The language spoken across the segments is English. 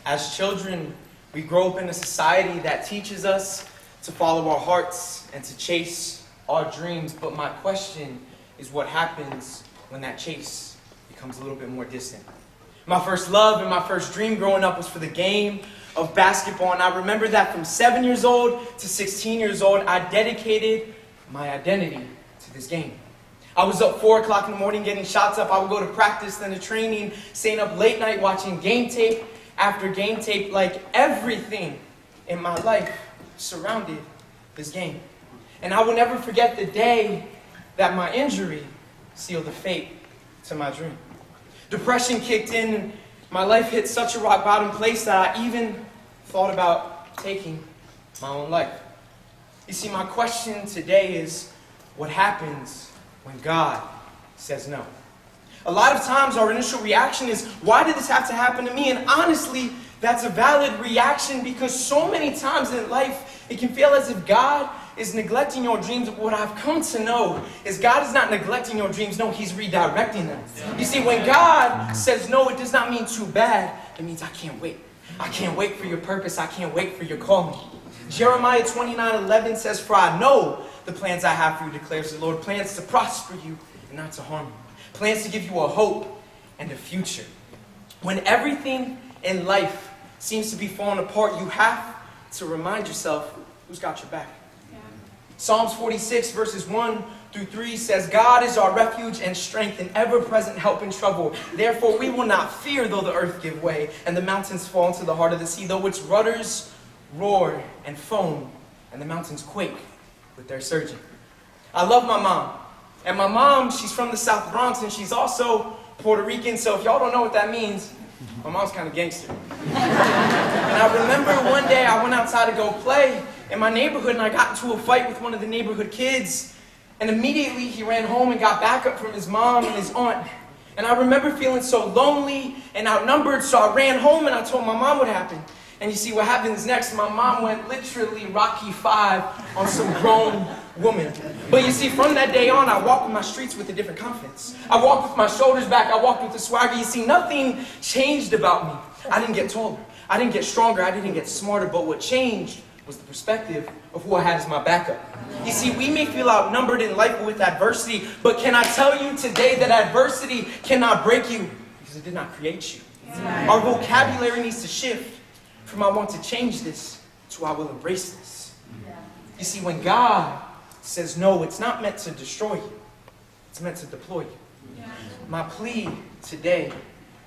As children, we grow up in a society that teaches us to follow our hearts and to chase our dreams. But my question is, what happens when that chase becomes a little bit more distant? My first love and my first dream growing up was for the game of basketball. And I remember that from 7 years old to 16 years old, I dedicated my identity to this game. I was up 4 o'clock in the morning getting shots up. I would go to practice, then to training, staying up late night watching game tape after game tape. Like everything in my life surrounded this game. And I will never forget the day that my injury sealed the fate to my dream. Depression kicked in and my life hit such a rock bottom place that I even thought about taking my own life. You see, my question today is, what happens when God says no? A lot of times our initial reaction is, why did this have to happen to me? And honestly, that's a valid reaction because so many times in life, it can feel as if God is neglecting your dreams. What I've come to know is God is not neglecting your dreams. No, He's redirecting them. You see, when God says no, it does not mean too bad. It means I can't wait. I can't wait for your purpose. I can't wait for your calling. Jeremiah 29:11 says, "For I know the plans I have for you, declares the Lord, plans to prosper you and not to harm you, plans to give you a hope and a future." When everything in life seems to be falling apart, you have to remind yourself who's got your back. Psalms 46 verses 1 through 3 says, "God is our refuge and strength, an ever-present help in trouble. Therefore we will not fear though the earth give way, and the mountains fall into the heart of the sea, though its rudders roar and foam, and the mountains quake with their surging." I love my mom. And my mom, she's from the South Bronx, and she's also Puerto Rican. So if y'all don't know what that means, my mom's kind of gangster. And I remember one day I went outside to go play in my neighborhood, and I got into a fight with one of the neighborhood kids. And immediately he ran home and got backup from his mom and his aunt. And I remember feeling so lonely and outnumbered, so I ran home and I told my mom what happened. And you see what happens next, my mom went literally Rocky 5 on some grown woman. But you see, from that day on, I walked in my streets with a different confidence. I walked with my shoulders back, I walked with the swagger. You see, nothing changed about me. I didn't get taller, I didn't get stronger, I didn't get smarter, but what changed was the perspective of who I had as my backup. You see, we may feel outnumbered in life with adversity, but can I tell you today that adversity cannot break you because it did not create you. Our vocabulary needs to shift from "I want to change this" to "I will embrace this." You see, when God says no, it's not meant to destroy you. It's meant to deploy you. My plea today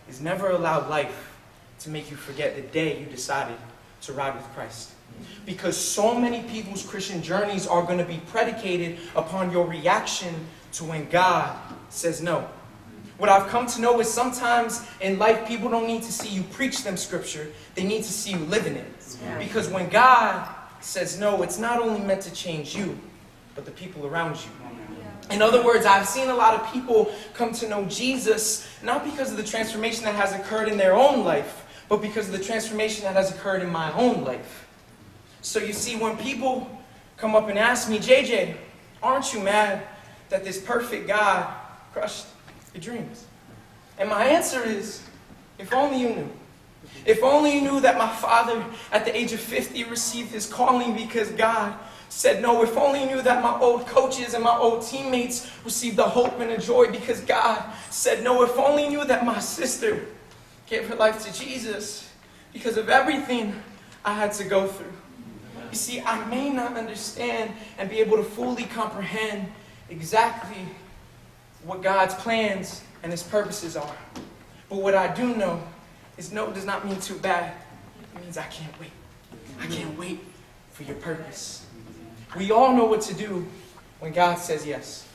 is never allow life to make you forget the day you decided to ride with Christ. Because so many people's Christian journeys are going to be predicated upon your reaction to when God says no. What I've come to know is sometimes in life, people don't need to see you preach them scripture. They need to see you living it. Because when God says no, it's not only meant to change you, but the people around you. In other words, I've seen a lot of people come to know Jesus, not because of the transformation that has occurred in their own life, but because of the transformation that has occurred in my own life. So you see, when people come up and ask me, "JJ, aren't you mad that this perfect God crushed your dreams?" And my answer is, if only you knew. If only you knew that my father at the age of 50 received his calling because God said no. If only you knew that my old coaches and my old teammates received the hope and the joy because God said no. If only you knew that my sister gave her life to Jesus because of everything I had to go through. You see, I may not understand and be able to fully comprehend exactly what God's plans and His purposes are. But what I do know is no does not mean too bad. It means I can't wait. I can't wait for your purpose. We all know what to do when God says yes.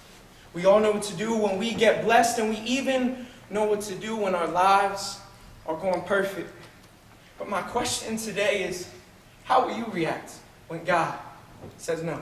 We all know what to do when we get blessed, and we even know what to do when our lives are going perfect. But my question today is, how will you react when God says no?